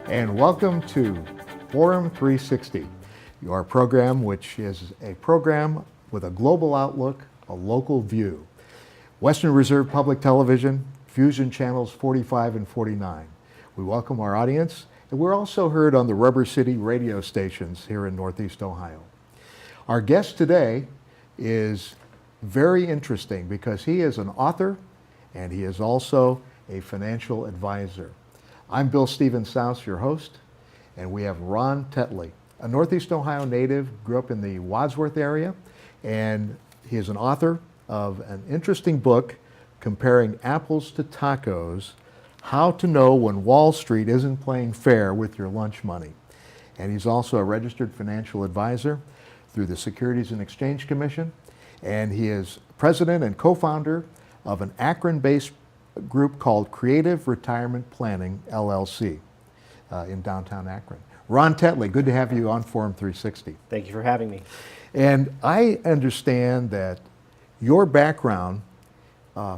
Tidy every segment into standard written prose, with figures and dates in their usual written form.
and welcome to Forum 360, your program which is a program with a global outlook, a local view. Western Reserve Public Television, Fusion Channels 45 and 49. We welcome our audience, and we're also heard on the Rubber City radio stations here in Northeast Ohio. Our guest today is very interesting because he is an author and he is also a financial advisor. I'm Bill Steven Saus, your host, and we have Ron Tetley, a Northeast Ohio native, grew up in the Wadsworth area, and he is an author of an interesting book comparing apples to tacos, how to know when Wall Street isn't playing fair with your lunch money. And he's also a registered financial advisor through the Securities and Exchange Commission, and he is president and co-founder of an Akron-based group called Creative Retirement Planning, LLC, in downtown Akron. Ron Tetley, good to have you on Forum 360. Thank you for having me. And I understand that your background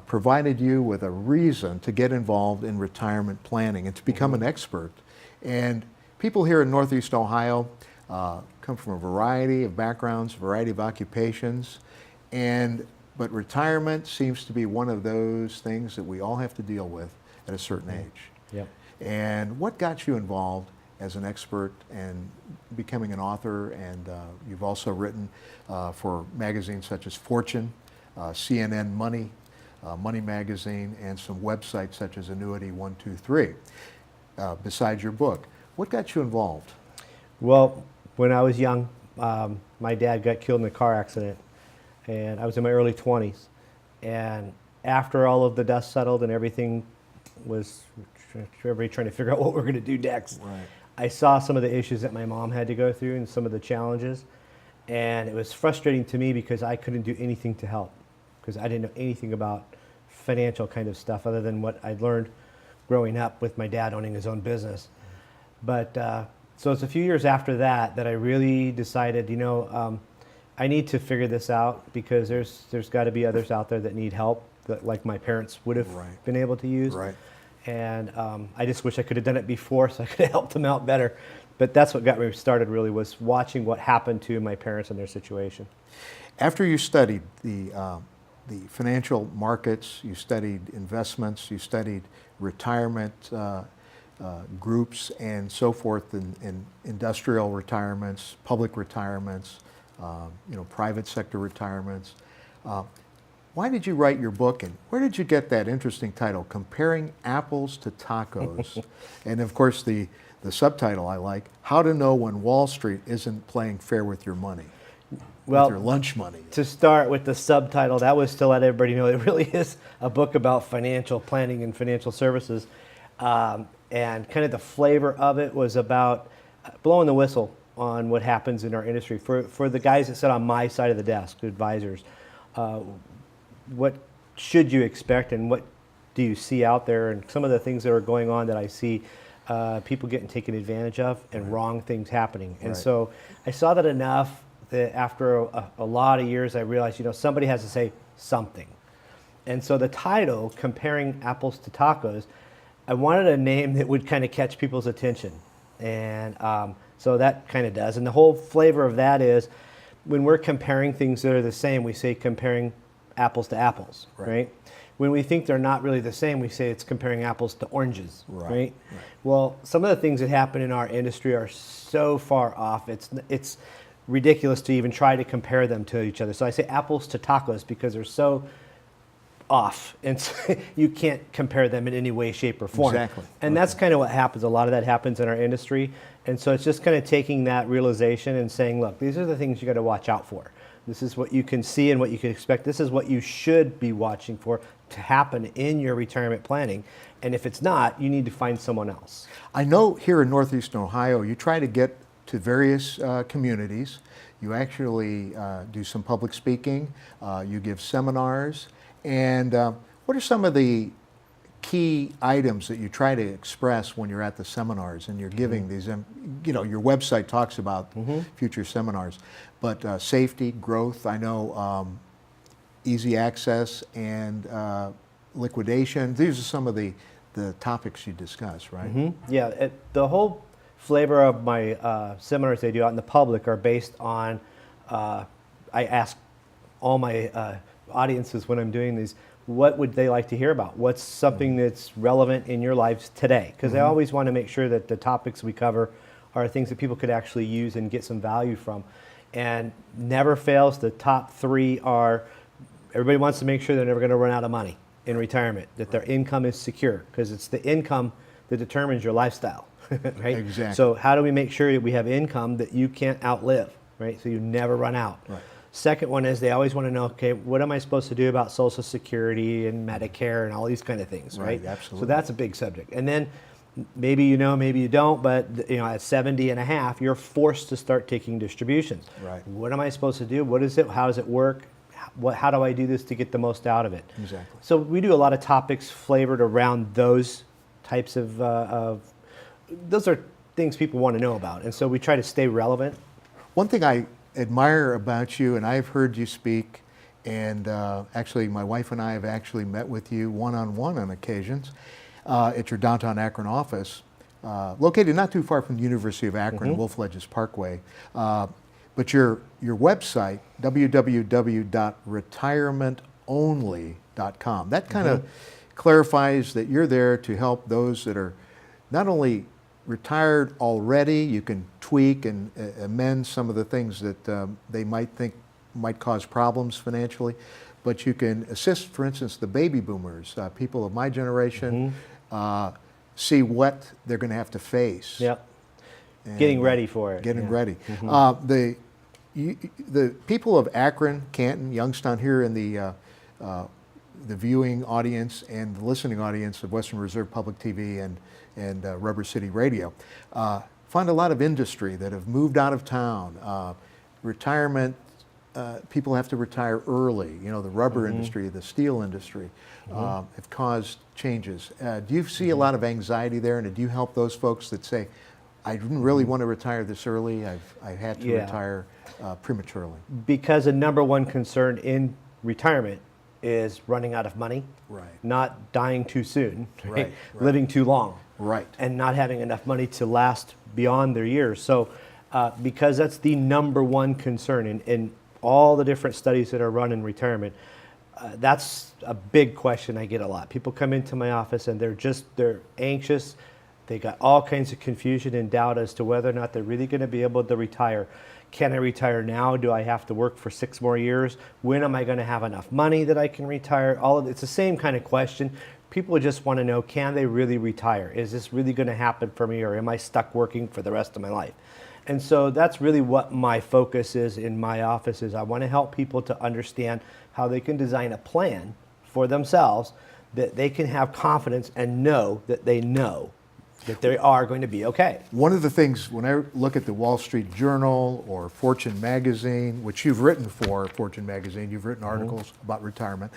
provided you with a reason to get involved in retirement planning and to become an expert. And people here in Northeast Ohio come from a variety of backgrounds, a variety of occupations, but retirement seems to be one of those things that we all have to deal with at a certain age. Yep. And what got you involved as an expert and becoming an author? And you've also written for magazines such as Fortune, CNN Money, Money Magazine, and some websites such as Annuity 123, besides your book. What got you involved? Well, when I was young, my dad got killed in a car accident, and I was in my early 20s. And after all of the dust settled and everything was, everybody trying to figure out what we're going to do next, Right. I saw some of the issues that my mom had to go through and some of the challenges. And it was frustrating to me because I couldn't do anything to help, because I didn't know anything about financial kind of stuff other than what I'd learned growing up with my dad owning his own business. But so it's a few years after that I really decided, I need to figure this out, because there's got to be others out there that need help, that like my parents would have been able to use. Right. And I just wish I could have done it before so I could have helped them out better. But that's what got me started, really, was watching what happened to my parents and their situation. After you studied the financial markets, you studied investments, you studied retirement groups and so forth, in industrial retirements, public retirements, private sector retirements. Why did you write your book, and where did you get that interesting title, Comparing Apples to Tacos? And of course the subtitle I like, How to Know When Wall Street Isn't Playing Fair with Your money, with your lunch money. To start with the subtitle, that was to let everybody know it really is a book about financial planning and financial services. And kind of the flavor of it was about blowing the whistle on what happens in our industry. For the guys that sit on my side of the desk, advisors, what should you expect and what do you see out there, and some of the things that are going on that I see people getting taken advantage of and wrong things happening. And so I saw that enough that after a lot of years I realized, somebody has to say something. And so the title, Comparing Apples to Tacos, I wanted a name that would kind of catch people's attention. And so that kind of does. And the whole flavor of that is, when we're comparing things that are the same, we say comparing apples to apples, right? When we think they're not really the same, we say it's comparing apples to oranges, right? Well, some of the things that happen in our industry are so far off, it's ridiculous to even try to compare them to each other. So I say apples to tacos because they're so off, and so you can't compare them in any way, shape, or form. Exactly. And that's kind of what happens. A lot of that happens in our industry. And so it's just kind of taking that realization and saying, look, these are the things you got to watch out for. This is what you can see and what you can expect. This is what you should be watching for to happen in your retirement planning. And if it's not, you need to find someone else. I know here in Northeastern Ohio, you try to get to various communities. You actually do some public speaking. You give seminars. And what are some of the key items that you try to express when you're at the seminars and you're giving these, your website talks about future seminars, but safety, growth, I know easy access and liquidation, these are some of the the topics you discuss, right? Yeah, the whole flavor of my seminars they do out in the public are based on, I ask all my audiences when I'm doing these, what would they like to hear about? What's something that's relevant in your lives today? Because I always want to make sure that the topics we cover are things that people could actually use and get some value from. And never fails, the top three are, everybody wants to make sure they're never going to run out of money in retirement, that their income is secure, because it's the income that determines your lifestyle, right? Exactly. So how do we make sure that we have income that you can't outlive, right? So you never run out. Right. Second one is they always want to know, okay, what am I supposed to do about Social Security and Medicare and all these kind of things, right? Absolutely. So that's a big subject. And then maybe you know, maybe you don't, but you know, at 70 and a half, you're forced to start taking distributions. Right. What am I supposed to do? What is it? How does it work? How do I do this to get the most out of it? Exactly. So we do a lot of topics flavored around those types of those are things people want to know about. And so we try to stay relevant. One thing I admire about you, and I've heard you speak, and actually my wife and I have actually met with you one-on-one on occasions at your downtown Akron office, located not too far from the University of Akron, Wolf Ledges Parkway. But your website, www.retirementonly.com, that kind of clarifies that you're there to help those that are not only retired already, you can tweak and amend some of the things that they might think might cause problems financially, but you can assist, for instance, the baby boomers, people of my generation, see what they're going to have to face. Yep. And, Getting ready for it. Getting Yeah. ready. The people of Akron, Canton, Youngstown here in the viewing audience and the listening audience of Western Reserve Public TV and Rubber City Radio find a lot of industry that have moved out of town. Retirement, people have to retire early. You know, the rubber industry, the steel industry have caused changes. Do you see a lot of anxiety there, and do you help those folks that say, I didn't really want to retire this early, I had to retire prematurely? Because the number one concern in retirement is running out of money, not dying too soon, Right. living too long, Right. and not having enough money to last beyond their years. So because that's the number one concern in all the different studies that are run in retirement, that's a big question I get a lot. People come into my office and they're anxious. They got all kinds of confusion and doubt as to whether or not they're really going to be able to retire. Can I retire now? Do I have to work for 6 more years? When am I going to have enough money that I can retire? It's the same kind of question. People just want to know, can they really retire? Is this really going to happen for me, or am I stuck working for the rest of my life? And so that's really what my focus is in my office. Is I want to help people to understand how they can design a plan for themselves that they can have confidence and know that they are going to be okay. One of the things, when I look at the Wall Street Journal or Fortune Magazine, which you've written for Fortune Magazine, you've written articles about retirement,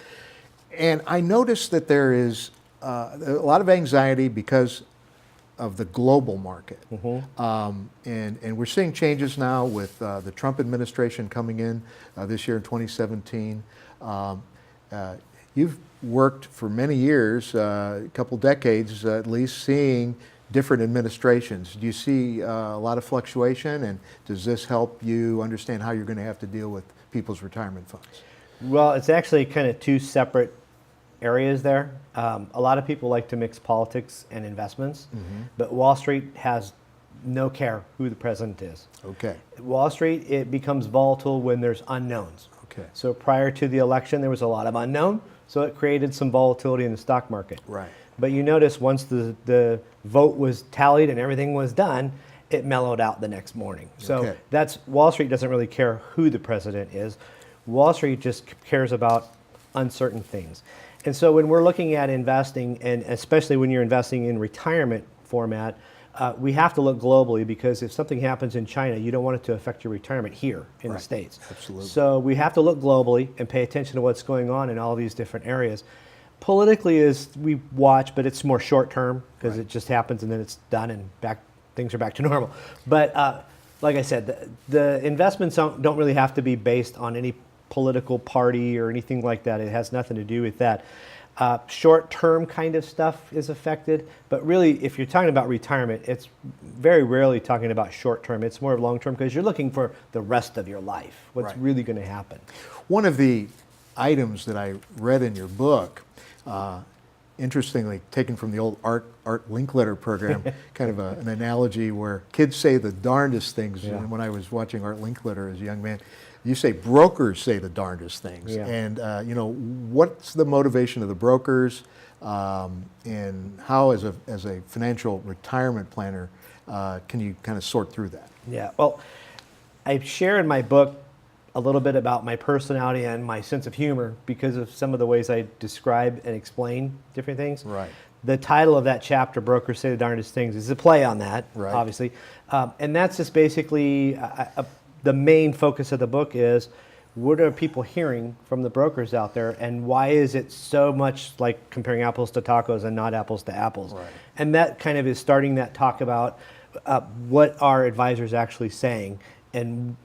and I noticed that there is a lot of anxiety because of the global market. And we're seeing changes now with the Trump administration coming in this year in 2017. You've worked for many years, a couple decades at least, seeing different administrations. Do you see a lot of fluctuation, and does this help you understand how you're going to have to deal with people's retirement funds? Well, it's actually kind of two separate areas there. A lot of people like to mix politics and investments, but Wall Street has no care who the president is. Okay. Wall Street, it becomes volatile when there's unknowns. Okay. So prior to the election, there was a lot of unknown, so it created some volatility in the stock market. Right. But you notice once the vote was tallied and everything was done, it mellowed out the next morning. So that's, Wall Street doesn't really care who the president is. Wall Street just cares about uncertain things. And so when we're looking at investing, and especially when you're investing in retirement format, we have to look globally, because if something happens in China, you don't want it to affect your retirement here in the States. Absolutely. So we have to look globally and pay attention to what's going on in all these different areas. Politically is, we watch, but it's more short term, because it just happens and then it's done and things are back to normal. But like I said, the investments don't really have to be based on any political party or anything like that. It has nothing to do with that. Short-term kind of stuff is affected, but really, if you're talking about retirement, it's very rarely talking about short-term. It's more long-term because you're looking for the rest of your life, what's Right. really going to happen. One of the items that I read in your book, interestingly taken from the old Art Linkletter program, kind of an analogy where kids say the darndest things. Yeah. And when I was watching Art Linkletter as a young man, you say brokers say the darndest things. Yeah. And what's the motivation of the brokers, and how, as a financial retirement planner, can you kind of sort through that? Yeah, well, I share in my book a little bit about my personality and my sense of humor because of some of the ways I describe and explain different things. Right. The title of that chapter, Brokers Say the Darndest Things, is a play on that, Right. obviously. And that's just basically the main focus of the book is what are people hearing from the brokers out there, and why is it so much like comparing apples to tacos and not apples to apples? Right. And that kind of is starting that talk about what are advisors actually saying, and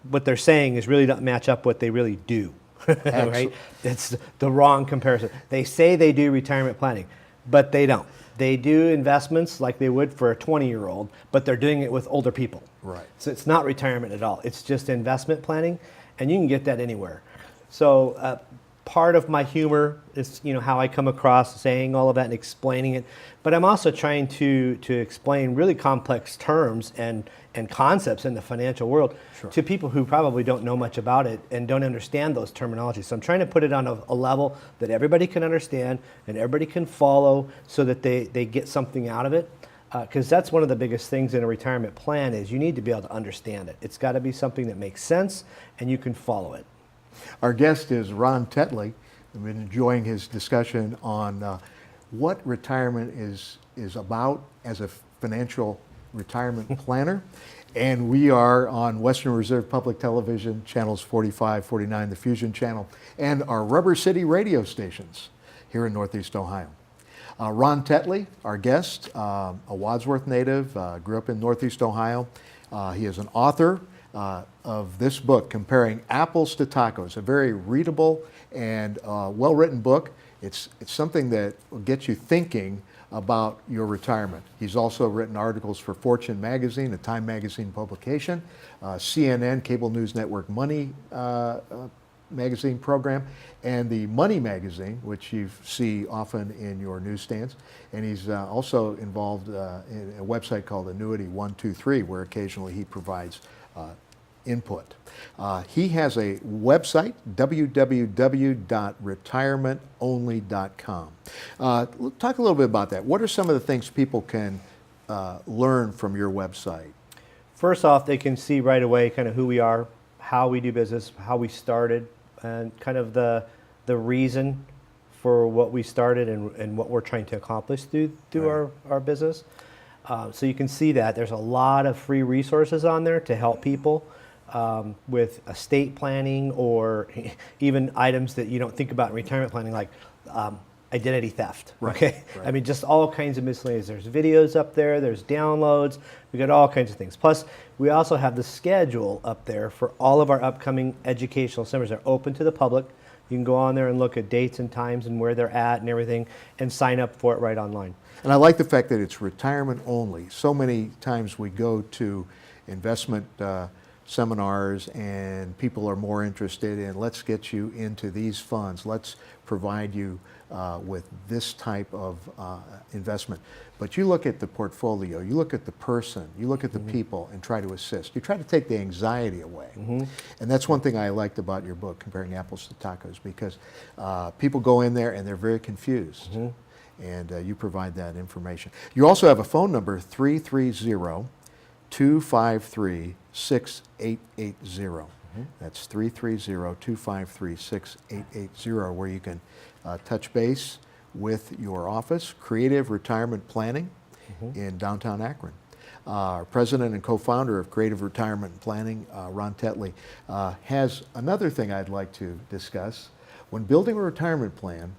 what they're saying is really don't match up what they really do. Right? It's the wrong comparison. They say they do retirement planning, but they don't. They do investments like they would for a 20-year-old, but they're doing it with older people. Right. So it's not retirement at all. It's just investment planning, and you can get that anywhere. So part of my humor is how I come across saying all of that and explaining it, but I'm also trying to explain really complex terms and concepts in the financial world to people who probably don't know much about it and don't understand those terminologies. So I'm trying to put it on a level that everybody can understand and everybody can follow, so that they get something out of it. Because that's one of the biggest things in a retirement plan is you need to be able to understand it. It's got to be something that makes sense and you can follow it. Our guest is Ron Tetley. I've been enjoying his discussion on what retirement is about as a financial retirement planner. And we are on Western Reserve Public Television, channels 45, 49, the Fusion channel, and our Rubber City radio stations here in Northeast Ohio. Ron Tetley, our guest, a Wadsworth native, grew up in Northeast Ohio. He is an author of this book, Comparing Apples to Tacos, a very readable and well-written book. It's something that will get you thinking about your retirement. He's also written articles for Fortune magazine, a Time magazine publication, CNN, Cable News Network Money magazine program, and the Money magazine, which you see often in your newsstands. And he's also involved in a website called Annuity 123, where occasionally he provides input. He has a website, www.retirementonly.com. Talk a little bit about that. What are some of the things people can learn from your website? First off, they can see right away kind of who we are, how we do business, how we started, and kind of the reason for what we started and what we're trying to accomplish through Right. our business. So you can see that. There's a lot of free resources on there to help people with estate planning, or even items that you don't think about in retirement planning, like identity theft. Right, Okay, right. I mean, just all kinds of miscellaneous. There's videos up there. There's downloads. We got all kinds of things. Plus, we also have the schedule up there for all of our upcoming educational seminars. They're open to the public. You can go on there and look at dates and times and where they're at and everything, and sign up for it right online. And I like the fact that it's retirement only. So many times we go to investment seminars and people are more interested in, let's get you into these funds, let's provide you with this type of investment. But you look at the portfolio, you look at the person, you look at the people and try to assist. You try to take the anxiety away. And that's one thing I liked about your book, Comparing Apples to Tacos, because people go in there and they're very confused. And you provide that information. You also have a phone number, 330-253-6880. That's 330-253-6880, where you can touch base with your office, Creative Retirement Planning in downtown Akron. Our president and co-founder of Creative Retirement Planning, Ron Tetley, has another thing I'd like to discuss. When building a retirement plan,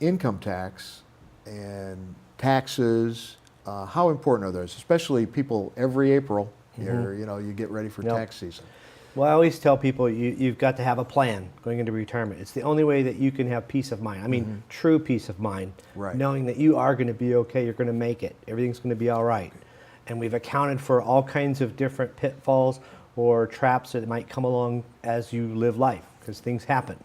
income tax and taxes, how important are those? Especially people every April, you get ready for Yep. tax season. Well, I always tell people you've got to have a plan going into retirement. It's the only way that you can have peace of mind. I mean, true peace of mind, Right. knowing that you are going to be okay, you're going to make it, everything's going to be all right. And we've accounted for all kinds of different pitfalls or traps that might come along as you live life, because things happen.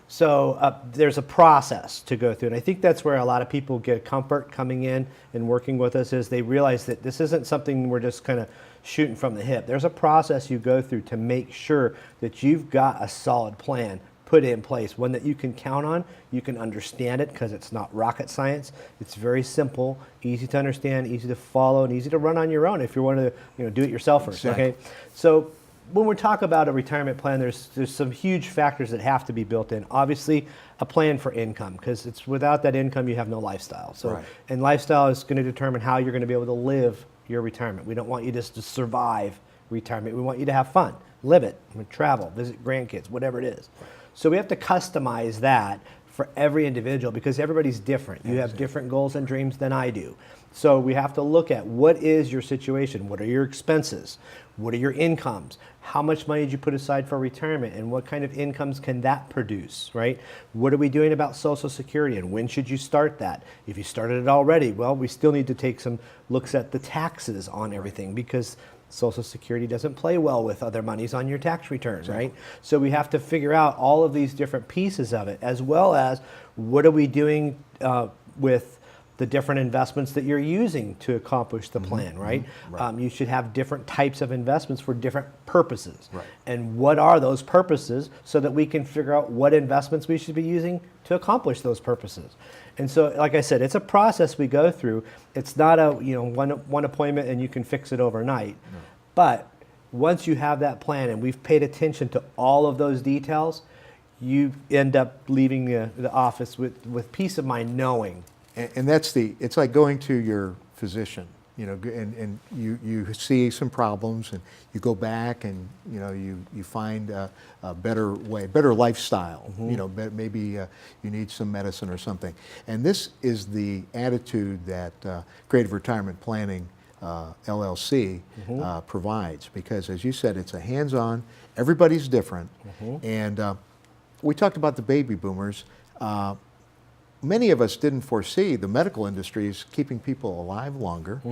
So there's a process to go through, and I think that's where a lot of people get comfort coming in and working with us, is they realize that this isn't something we're just kind of shooting from the hip. There's a process you go through to make sure that you've got a solid plan put in place, one that you can count on, you can understand it, because it's not rocket science. It's very simple, easy to understand, easy to follow, and easy to run on your own if you're one of the do it yourselfers. Exactly. Okay, so when we talk about a retirement plan, there's some huge factors that have to be built in. Obviously, a plan for income, because it's without that income you have no lifestyle. So, Right. and lifestyle is going to determine how you're going to be able to live your retirement. We don't want you just to survive retirement. We want you to have fun, live it, travel, visit grandkids, whatever it is. So we have to customize that for every individual, because everybody's different. You have different goals and dreams than I do. So we have to look at what is your situation, what are your expenses, what are your incomes, how much money did you put aside for retirement, and what kind of incomes can that produce, right? What are we doing about Social Security, and when should you start that? If you started it already, well, we still need to take some looks at the taxes on everything, because Social Security doesn't play well with other monies on your tax return, right? So we have to figure out all of these different pieces of it, as well as what are we doing with the different investments that you're using to accomplish the plan, right? Right. You should have different types of investments for different purposes. Right. And what are those purposes, so that we can figure out what investments we should be using to accomplish those purposes. And so, like I said, it's a process we go through. It's not a one appointment and you can fix it overnight. No. But once you have that plan and we've paid attention to all of those details, you end up leaving the office with peace of mind, knowing. And that's it's like going to your physician, and you see some problems, and you go back and, you find a better way, better lifestyle. Maybe you need some medicine or something. And this is the attitude that Creative Retirement Planning LLC provides, because, as you said, it's a hands-on, everybody's different. And we talked about the baby boomers. Many of us didn't foresee the medical industries keeping people alive longer.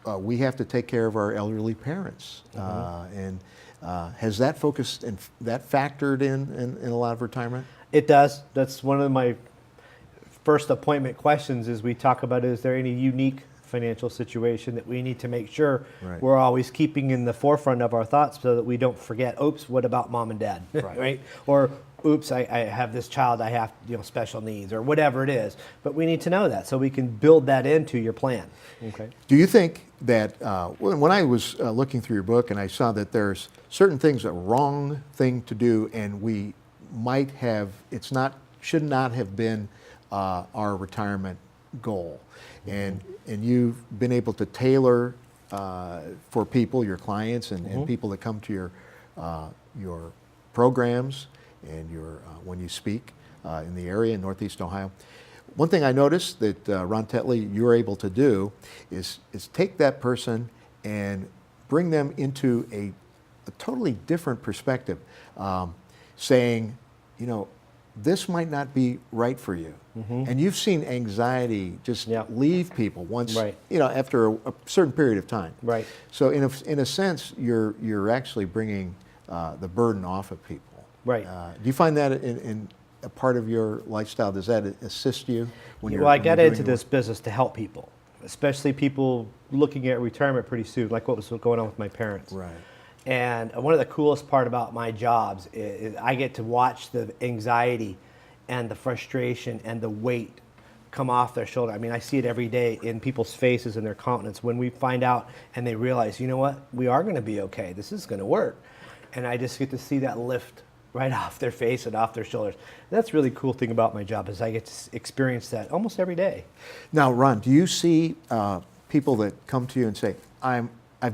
We have to take care of our elderly parents. And has that focused and that factored in a lot of retirement? It does. That's one of my first appointment questions, is we talk about, is there any unique financial situation that we need to make sure we're always keeping in the forefront of our thoughts, so that we don't forget, oops, what about mom and dad, right? Or, oops, I have this child, I have special needs, or whatever it is. But we need to know that so we can build that into your plan. Okay. Do you think that when I was looking through your book and I saw that there's certain things a wrong thing to do, and we might have, should not have been our retirement goal, and you've been able to tailor for people, your clients, and people that come to your programs and when you speak in the area in Northeast Ohio. One thing I noticed that Ron Tetley, you're able to do is take that person and bring them into a totally different perspective, saying, this might not be right for you. And you've seen anxiety just leave people once, after a certain period of time. Right. So in a sense, you're actually bringing the burden off of people. Right. Do you find that in a part of your lifestyle? Does that assist you when you're? Well, I got into this business to help people, especially people looking at retirement pretty soon, like what was going on with my parents. Right. And one of the coolest part about my jobs is I get to watch the anxiety and the frustration and the weight come off their shoulder. I mean, I see it every day in people's faces and their countenance when we find out and they realize, you know what, we are going to be okay. This is going to work. And I just get to see that lift right off their face and off their shoulders. And that's a really cool thing about my job, is I get to experience that almost every day. Now, Ron, do you see people that come to you and say, I'm a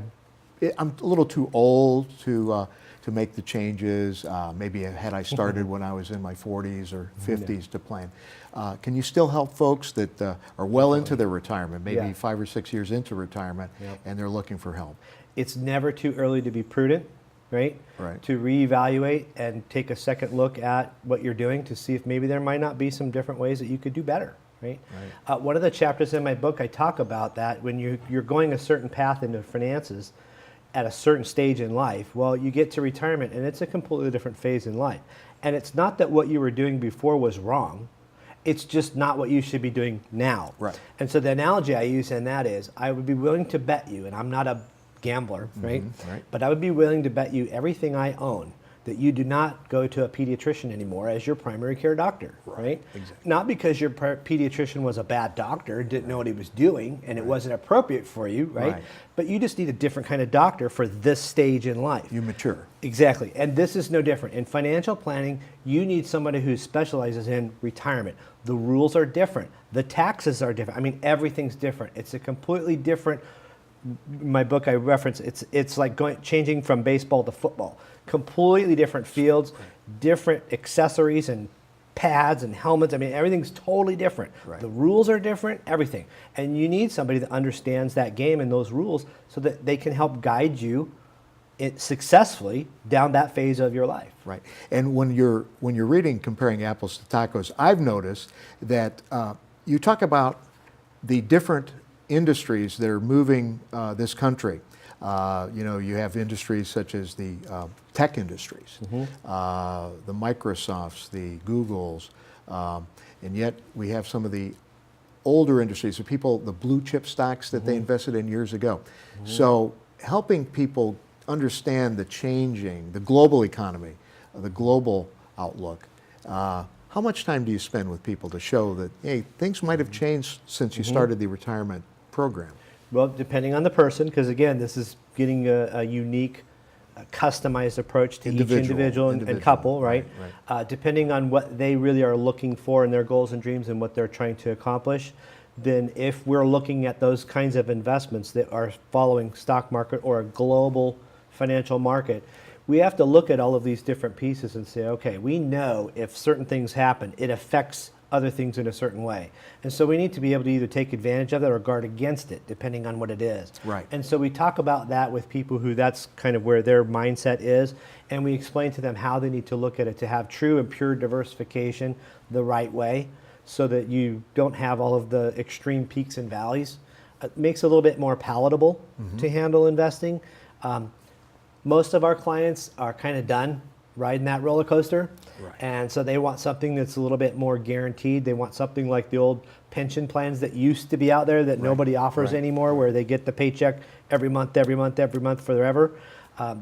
little too old to make the changes. Maybe had I started when I was in my 40s or 50s to plan. Can you still help folks that are well into their retirement, maybe 5 or 6 years into retirement, and they're looking for help? It's never too early to be prudent. right? Right. To reevaluate and take a second look at what you're doing to see if maybe there might not be some different ways that you could do better, right? One of the chapters in my book, I talk about that when you're going a certain path into finances at a certain stage in life, well, you get to retirement and it's a completely different phase in life. And it's not that what you were doing before was wrong. It's just not what you should be doing now. Right. And so the analogy I use in that is I would be willing to bet you, and I'm not a gambler, right? Right. But I would be willing to bet you everything I own that you do not go to a pediatrician anymore as your primary care doctor, right? Exactly. Not because your pediatrician was a bad doctor, didn't know what he was doing, and it wasn't appropriate for you, right? But you just need a different kind of doctor for this stage in life. You mature. Exactly. And this is no different. In financial planning, you need somebody who specializes in retirement. The rules are different. The taxes are different. I mean, everything's different. It's a completely different, my book I reference, it's like changing from baseball to football. Completely different fields, different accessories and pads and helmets. I mean, everything's totally different. Right. The rules are different, everything. And you need somebody that understands that game and those rules so that they can help guide you successfully down that phase of your life. Right. And when you're reading Comparing Apples to Tacos, I've noticed that you talk about the different industries that are moving this country. You have industries such as the tech industries, the Microsofts, the Googles, and yet we have some of the older industries, the blue chip stocks that they invested in years ago. So helping people understand the global economy, the global outlook. How much time do you spend with people to show that, hey, things might have changed since you started the retirement program? Well, depending on the person, because again, this is getting a unique, customized approach to each individual and couple, right? Depending on what they really are looking for in their goals and dreams and what they're trying to accomplish, then if we're looking at those kinds of investments that are following stock market or a global financial market, we have to look at all of these different pieces and say, okay, we know if certain things happen, it affects other things in a certain way. And so we need to be able to either take advantage of it or guard against it, depending on what it is. Right. And so we talk about that with people who that's kind of where their mindset is, and we explain to them how they need to look at it to have true and pure diversification the right way so that you don't have all of the extreme peaks and valleys. It makes it a little bit more palatable to handle investing. Most of our clients are kind of done riding that roller coaster. Right. And so they want something that's a little bit more guaranteed. They want something like the old pension plans that used to be out there that nobody offers anymore, where they get the paycheck every month forever.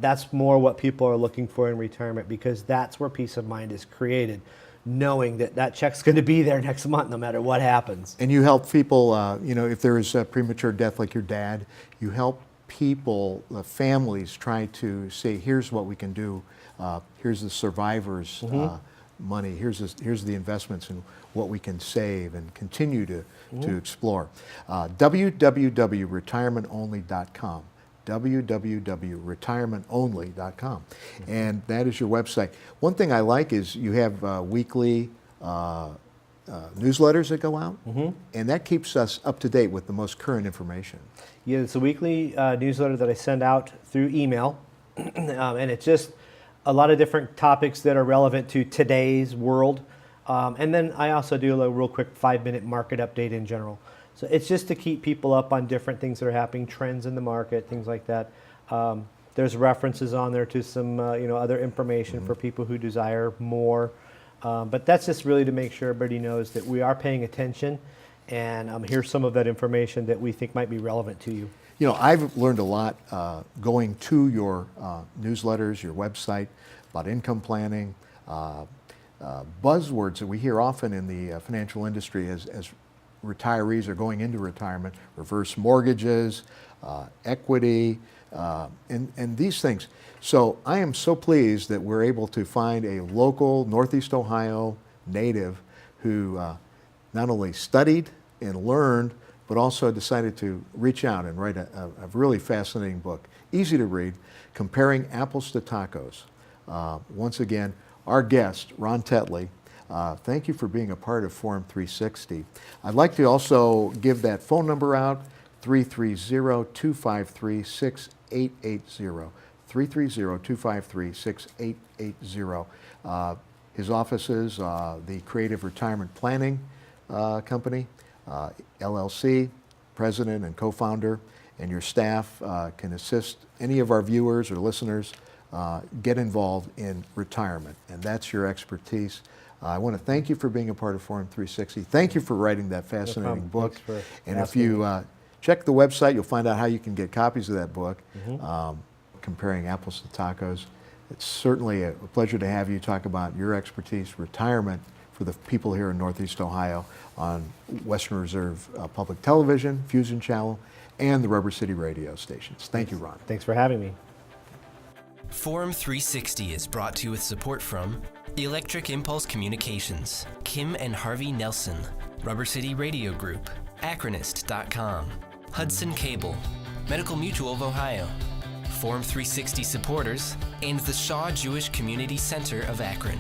That's more what people are looking for in retirement, because that's where peace of mind is created, knowing that that check's going to be there next month no matter what happens. And you help people, if there is a premature death like your dad, you help people, families try to say, here's what we can do. Here's the survivors' money. Here's the investments and what we can save and continue to explore. www.retirementonly.com. www.retirementonly.com. And that is your website. One thing I like is you have weekly newsletters that go out, and that keeps us up to date with the most current information. Yeah, it's a weekly newsletter that I send out through email, and it's just a lot of different topics that are relevant to today's world. And then I also do a real quick 5-minute market update in general. So it's just to keep people up on different things that are happening, trends in the market, things like that. There's references on there to some other information for people who desire more. But that's just really to make sure everybody knows that we are paying attention, and here's some of that information that we think might be relevant to you. I've learned a lot going to your newsletters, your website, about income planning, buzzwords that we hear often in the financial industry as retirees are going into retirement: reverse mortgages, equity, and these things. So I am so pleased that we're able to find a local Northeast Ohio native who not only studied and learned, but also decided to reach out and write a really fascinating book, easy to read, Comparing Apples to Tacos. Once again, our guest, Ron Tetley, thank you for being a part of Forum 360. I'd like to also give that phone number out, 330-253-6880. 330-253-6880. His offices, the Creative Retirement Planning Company, LLC, president and co-founder, and your staff can assist any of our viewers or listeners get involved in retirement, and that's your expertise. I want to thank you for being a part of Forum 360. Thank you for writing that fascinating book. Thanks for And if asking you me. check the website, you'll find out how you can get copies of that book, comparing apples to tacos. It's certainly a pleasure to have you talk about your expertise, retirement for the people here in Northeast Ohio on Western Reserve Public Television, Fusion Channel, and the Rubber City radio stations. Thank you, Ron. Thanks for having me. Forum 360 is brought to you with support from Electric Impulse Communications, Kim and Harvey Nelson, Rubber City Radio Group, Acronist.com, Hudson Cable, Medical Mutual of Ohio, Forum 360 supporters, and the Shaw Jewish Community Center of Akron.